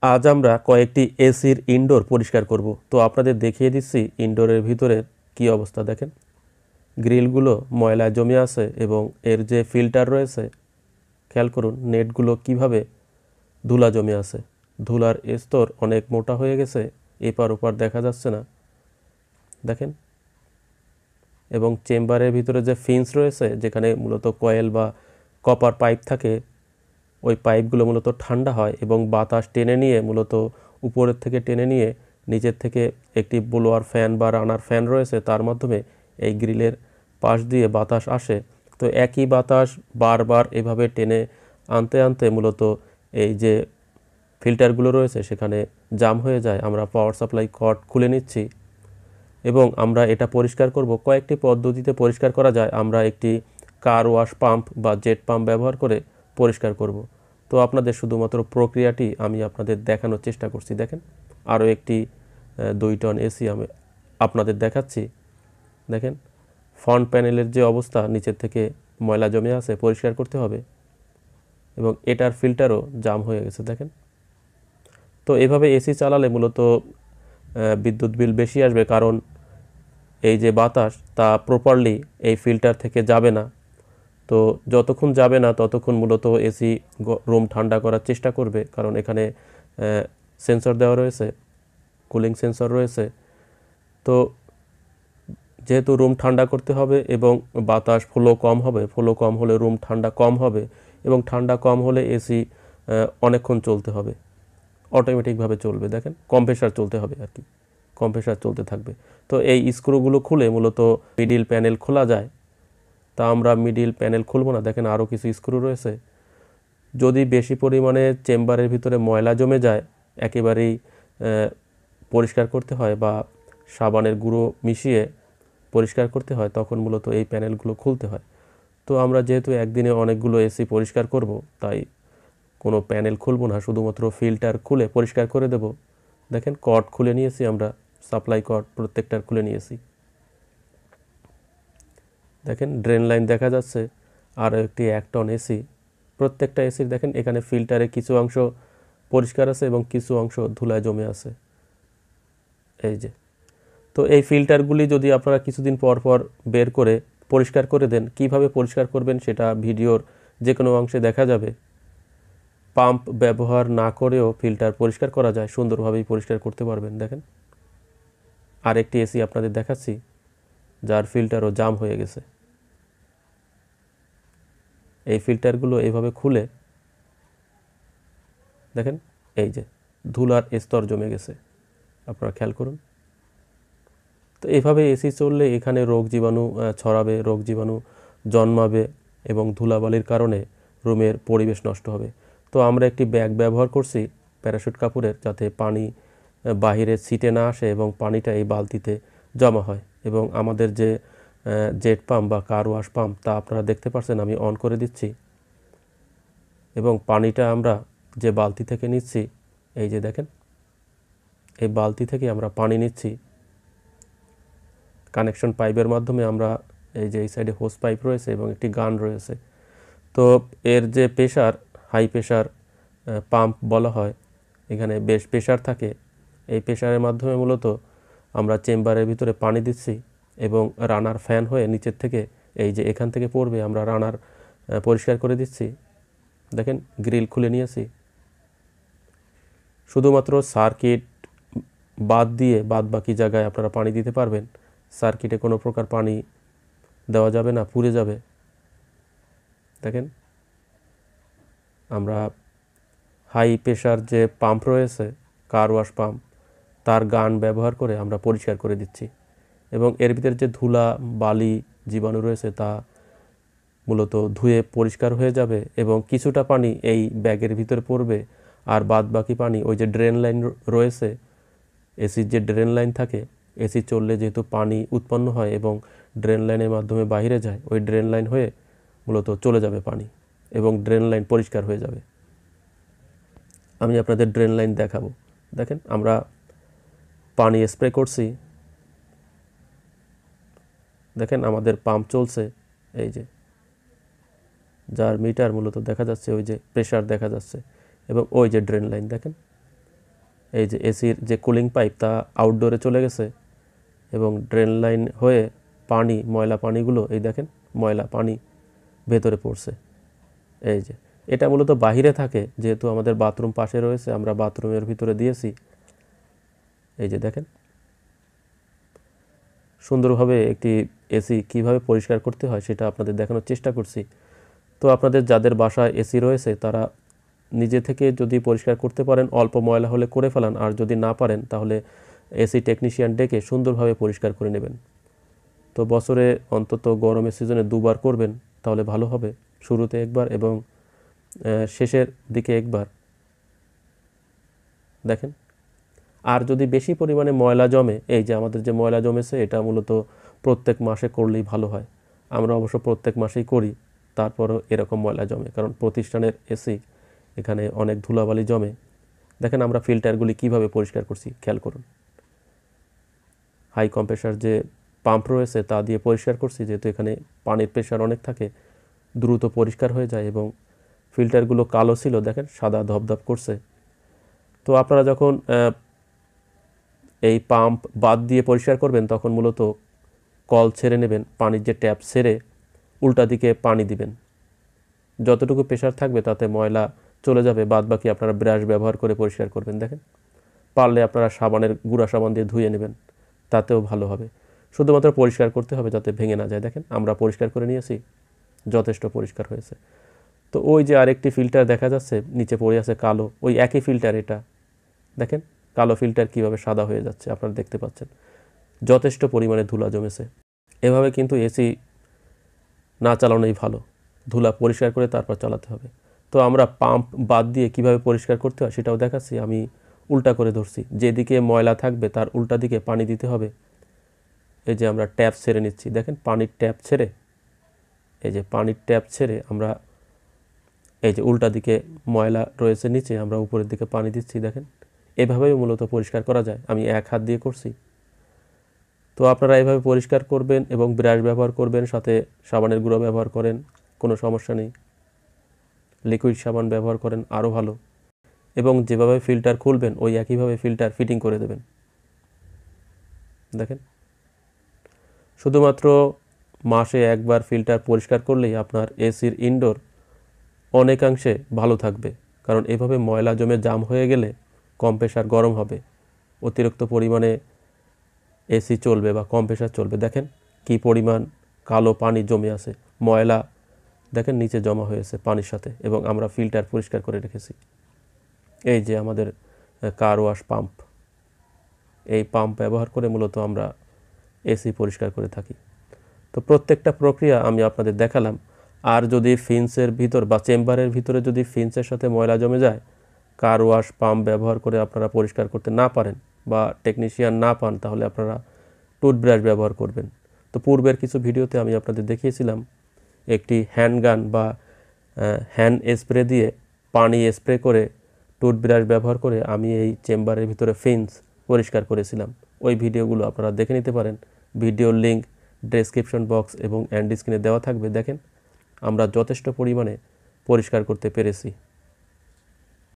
আজ আমরা কয়েকটি এসির ইনডোর পরিষ্কার করব। তো আপনাদের দেখিয়ে দিচ্ছি ইনডোরের ভিতরের কি অবস্থা। দেখেন গ্রিলগুলো ময়লায় জমে আছে এবং এর যে ফিল্টার রয়েছে, খেয়াল করুন নেটগুলো কিভাবে ধুলা জমে আছে। ধুলার স্তর অনেক মোটা হয়ে গেছে, এপার ওপার দেখা যাচ্ছে না, দেখেন। এবং চেম্বারের ভিতরে যে ফিন্স রয়েছে, যেখানে মূলত কয়েল বা কপার পাইপ থাকে, ওই পাইপগুলো মূলত ঠান্ডা হয় এবং বাতাস টেনে নিয়ে, মূলত উপরের থেকে টেনে নিয়ে নিচের থেকে একটি ব্লোয়ার ফ্যান বা রানার ফ্যান রয়েছে, তার মাধ্যমে এই গ্রিলের পাশ দিয়ে বাতাস আসে। তো একই বাতাস বারবার এভাবে টেনে আনতে আনতে মূলত এই যে ফিল্টারগুলো রয়েছে সেখানে জাম হয়ে যায়। আমরা পাওয়ার সাপ্লাই কর্ড খুলে নিচ্ছি এবং আমরা এটা পরিষ্কার করব। কয়েকটি পদ্ধতিতে পরিষ্কার করা যায়। আমরা একটি কার ওয়াশ পাম্প বা জেট পাম্প ব্যবহার করে পরিষ্কার করব। তো আপনাদের শুধুমাত্র প্রক্রিয়াটি আমি আপনাদের দেখানোর চেষ্টা করছি। দেখেন আরও একটি 2 টন এসি আমি আপনাদের দেখাচ্ছি। দেখেন ফ্রন্ট প্যানেলের যে অবস্থা, নিচের থেকে ময়লা জমে আছে, পরিষ্কার করতে হবে এবং এটার ফিল্টারও জাম হয়ে গেছে। দেখেন তো এভাবে এসি চালালে মূলত বিদ্যুৎ বিল বেশি আসবে, কারণ এই যে বাতাস তা প্রপারলি এই ফিল্টার থেকে যাবে না। তো যতক্ষণ যাবে না ততক্ষণ মূলত এসি রুম ঠান্ডা করার চেষ্টা করবে, কারণ এখানে সেন্সর দেওয়া রয়েছে, কুলিং সেন্সর রয়েছে। তো যেহেতু রুম ঠান্ডা করতে হবে এবং বাতাস ফ্লো কম হবে, ফ্লো কম হলে রুম ঠান্ডা কম হবে এবং ঠান্ডা কম হলে এসি অনেকক্ষণ চলতে হবে, অটোমেটিকভাবে চলবে। দেখেন কম্প্রেসার চলতে হবে আর কি, কম্প্রেসার চলতে থাকবে। তো এই স্ক্রুগুলো খুলে মূলত মিডিল প্যানেল খোলা যায়। তা আমরা মিডিল প্যানেল খুলবো না। দেখেন আরও কিছু স্ক্রু রয়েছে। যদি বেশি পরিমাণে চেম্বারের ভিতরে ময়লা জমে যায়, একেবারেই পরিষ্কার করতে হয় বা সাবানের গুঁড়ো মিশিয়ে পরিষ্কার করতে হয়, তখন মূলত এই প্যানেলগুলো খুলতে হয়। তো আমরা যেহেতু একদিনে অনেকগুলো এসি পরিষ্কার করব, তাই কোনো প্যানেল খুলব না, শুধুমাত্র ফিল্টার খুলে পরিষ্কার করে দেব। দেখেন কর্ড খুলে নিয়েছি, আমরা সাপ্লাই কর্ড প্রত্যেকটার খুলে নিয়েছি। দেখেন ড্রেন লাইন দেখা যাচ্ছে, আর একটি 1 টন এসি। প্রত্যেকটা এসির দেখেন এখানে ফিল্টারে কিছু অংশ পরিষ্কার আছে এবং কিছু অংশ ধুলায় জমে আছে, এই যে। তো এই ফিল্টারগুলি যদি আপনারা কিছুদিন পর পর বের করে পরিষ্কার করে দেন, কিভাবে পরিষ্কার করবেন সেটা ভিডিওর যে কোনো অংশে দেখা যাবে। পাম্প ব্যবহার না করেও ফিল্টার পরিষ্কার করা যায়, সুন্দরভাবেই পরিষ্কার করতে পারবেন। দেখেন আরেকটি এসি আপনাদের দেখাচ্ছি, যার ফিল্টারও জাম হয়ে গেছে। এই ফিল্টারগুলো এইভাবে খুলে দেখেন, এই যে ধুলার স্তর জমে গেছে, আপনারা খেয়াল করুন। তো এইভাবে এসি চললে এখানে রোগ জীবাণু ছড়াবে, রোগ জীবাণু জন্মাবে এবং ধুলাবালির কারণে রুমের পরিবেশ নষ্ট হবে। তো আমরা একটি ব্যাগ ব্যবহার করছি প্যারাশুট কাপড়ের, যাতে পানি বাহিরে ছিটে না আসে এবং পানিটা এই বালতিতে জমা হয়। এবং আমাদের যে জেট পাম্প বা কার ওয়াশ পাম্প, তা আপনারা দেখতে পাচ্ছেন, আমি অন করে দিচ্ছি এবং পানিটা আমরা যে বালতি থেকে নিচ্ছি, এই যে দেখেন এই বালতি থেকে আমরা পানি নিচ্ছি কানেকশন পাইপের মাধ্যমে। আমরা এই যে এই সাইডে হোস পাইপ রয়েছে এবং একটি গান রয়েছে। তো এর যে প্রেশার, হাই প্রেশার পাম্প বলা হয়, এখানে বেশ প্রেশার থাকে। এই প্রেশারের মাধ্যমে মূলত আমরা চেম্বারের ভিতরে পানি দিচ্ছি এবং রানার ফ্যান হয়ে নিচের থেকে এই যে এখান থেকে পড়বে, আমরা রানার পরিষ্কার করে দিচ্ছি। দেখেন গ্রিল খুলে নিয়েছি। শুধুমাত্র সার্কিট বাদ দিয়ে বাদ বাকি জায়গায় আপনারা পানি দিতে পারবেন। সার্কিটে কোনো প্রকার পানি দেওয়া যাবে না, পুড়ে যাবে। দেখেন আমরা হাই প্রেশার যে পাম্প রয়েছে, কার ওয়াশ পাম্প, তার গান ব্যবহার করে আমরা পরিষ্কার করে দিচ্ছি এবং এর ভিতরে যে ধুলা বালি জীবাণু রয়েছে তা মূলত ধুয়ে পরিষ্কার হয়ে যাবে এবং কিছুটা পানি এই ব্যাগের ভিতরে পড়বে, আর বাদ বাকি পানি ওই যে ড্রেন লাইন রয়েছে, এসির যে ড্রেন লাইন থাকে, এসি চললে যেহেতু পানি উৎপন্ন হয় এবং ড্রেন লাইনের মাধ্যমে বাইরে যায়, ওই ড্রেন লাইন হয়ে মূলত চলে যাবে পানি এবং ড্রেন লাইন পরিষ্কার হয়ে যাবে। আমি আপনাদের ড্রেন লাইন দেখাবো। দেখেন আমরা পানি স্প্রে করছি, দেখেন আমাদের পাম্প চলছে, এই যে যার মিটার মূলত দেখা যাচ্ছে, ওই যে প্রেশার দেখা যাচ্ছে এবং ওই যে ড্রেন লাইন দেখেন। এই যে এসির যে কুলিং পাইপ তা আউটডোরে চলে গেছে এবং ড্রেন লাইন হয়ে পানি, ময়লা পানিগুলো এই দেখেন ময়লা পানি ভেতরে পড়ছে। এই যে এটা মূলত বাহিরে থাকে, যেহেতু আমাদের বাথরুম পাশে রয়েছে আমরা বাথরুমের ভিতরে দিয়েছি। এই যে দেখেন সুন্দরভাবে একটি এসি কিভাবে পরিষ্কার করতে হয় সেটা আপনাদের দেখানোর চেষ্টা করছি। তো আপনাদের যাদের বাসায় এসি রয়েছে তারা নিজে থেকে যদি পরিষ্কার করতে পারেন, অল্প ময়লা হলে করে ফেলান, আর যদি না পারেন তাহলে এসি টেকনিশিয়ান ডেকে সুন্দরভাবে পরিষ্কার করে নেবেন। তো বছরে অন্তত গরমের সিজনে 2বার করবেন তাহলে ভালো হবে, শুরুতে একবার এবং শেষের দিকে একবার। দেখেন আর যদি বেশি পরিমাণে ময়লা জমে, এই যে আমাদের যে ময়লা জমেছে এটা মূলত প্রত্যেক মাসে করলেই ভালো হয়। আমরা অবশ্য প্রত্যেক মাসেই করি, তারপরও এরকম ময়লা জমে, কারণ প্রতিষ্ঠানের এসি, এখানে অনেক ধুলাবালি জমে। দেখেন আমরা ফিল্টারগুলি কিভাবে পরিষ্কার করছি খেয়াল করুন। হাই কম্প্রেসার যে পাম্প রয়েছে তা দিয়ে পরিষ্কার করছি, যেহেতু এখানে পানির প্রেশার অনেক থাকে, দ্রুত পরিষ্কার হয়ে যায়। এবং ফিল্টারগুলো কালো ছিল, দেখেন সাদা ধপধপ করছে। তো আপনারা যখন এই পাম্প বাদ দিয়ে পরিষ্কার করবেন তখন মূলত কল ছেড়ে নেবেন, পানির যে ট্যাপ ছেড়ে উল্টা দিকে পানি দিবেন। যতটুকু প্রেশার থাকবে তাতে ময়লা চলে যাবে, বাদ বাকি আপনারা ব্রাশ ব্যবহার করে পরিষ্কার করবেন। দেখেন পারলে আপনারা সাবানের গুঁড়া সাবান দিয়ে ধুয়ে নেবেন, তাতেও ভালো হবে। শুধুমাত্র পরিষ্কার করতে হবে যাতে ভেঙে না যায়। দেখেন আমরা পরিষ্কার করে নিয়েছি, যথেষ্ট পরিষ্কার হয়েছে। তো ওই যে আরেকটি ফিল্টার দেখা যাচ্ছে নিচে পড়ে আছে কালো, ওই একই ফিল্টার এটা। দেখেন কালো ফিল্টার কিভাবে সাদা হয়ে যাচ্ছে আপনারা দেখতে পাচ্ছেন, যথেষ্ট পরিমাণে ধুলা জমেছে। এভাবে কিন্তু এসি না চালানোই ভালো, ধুলা পরিষ্কার করে তারপর চালাতে হবে। তো আমরা পাম্প বাদ দিয়ে কিভাবে পরিষ্কার করতে হয় সেটাও দেখাচ্ছি। আমি উল্টা করে ধরছি, যেদিকে ময়লা থাকবে তার উল্টা দিকে পানি দিতে হবে। এই যে আমরা ট্যাপ ছেড়ে নিচ্ছি, দেখেন পানির ট্যাপ ছেড়ে, এই যে পানির ট্যাপ ছেড়ে আমরা এই যে উল্টা দিকে ময়লা রয়েছে নিচে, আমরা উপরের দিকে পানি দিচ্ছি। দেখেন এভাবেই মূলত পরিষ্কার করা যায়, আমি এক হাত দিয়ে করছি। তো আপনারা এভাবে পরিষ্কার করবেন এবং ব্রাশ ব্যবহার করবেন, সাথে সাবানের গুঁড়ো ব্যবহার করেন, কোনো সমস্যা নেই। লিকুইড সাবান ব্যবহার করেন আরও ভালো। এবং যেভাবে ফিল্টার খুলবেন ওই একইভাবে ফিল্টার ফিটিং করে দেবেন। দেখেন শুধুমাত্র মাসে একবার ফিল্টার পরিষ্কার করলেই আপনার এসির ইনডোর অনেকাংশে ভালো থাকবে। কারণ এভাবে ময়লা জমে জাম হয়ে গেলে কম্প্রেসার গরম হবে, অতিরিক্ত পরিমাণে এসি চলবে বা কম্প্রেসার চলবে। দেখেন কি পরিমাণ কালো পানি জমে আছে, ময়লা দেখেন নিচে জমা হয়েছে পানির সাথে, এবং আমরা ফিল্টার পরিষ্কার করে রেখেছি। এই যে আমাদের কার ওয়াশ পাম্প, এই পাম্প ব্যবহার করে মূলত আমরা এসি পরিষ্কার করে থাকি। তো প্রত্যেকটা প্রক্রিয়া আমি আপনাদের দেখালাম। আর যদি ফিন্সের ভিতর বা চেম্বারের ভিতরে যদি ফিন্সের সাথে ময়লা জমে যায়, কার ওয়াশ পাম্প ব্যবহার করে আপনারা পরিষ্কার করতে না পারেন বা টেকনিশিয়ান না পান, তাহলে আপনারা টুথব্রাশ ব্যবহার করবেন। তো পূর্বের কিছু ভিডিওতে আমি আপনাদের দেখিয়েছিলাম একটি হ্যান্ডগান বা হ্যান্ড স্প্রে দিয়ে পানি স্প্রে করে টুথব্রাশ ব্যবহার করে আমি এই চেম্বারের ভিতরে ফিন্স পরিষ্কার করেছিলাম। ওই ভিডিওগুলো আপনারা দেখে নিতে পারেন, ভিডিওর লিঙ্ক ডেসক্রিপশন বক্স এবং এন্ড স্ক্রিনে দেওয়া থাকবে। দেখেন আমরা যথেষ্ট পরিমাণে পরিষ্কার করতে পেরেছি।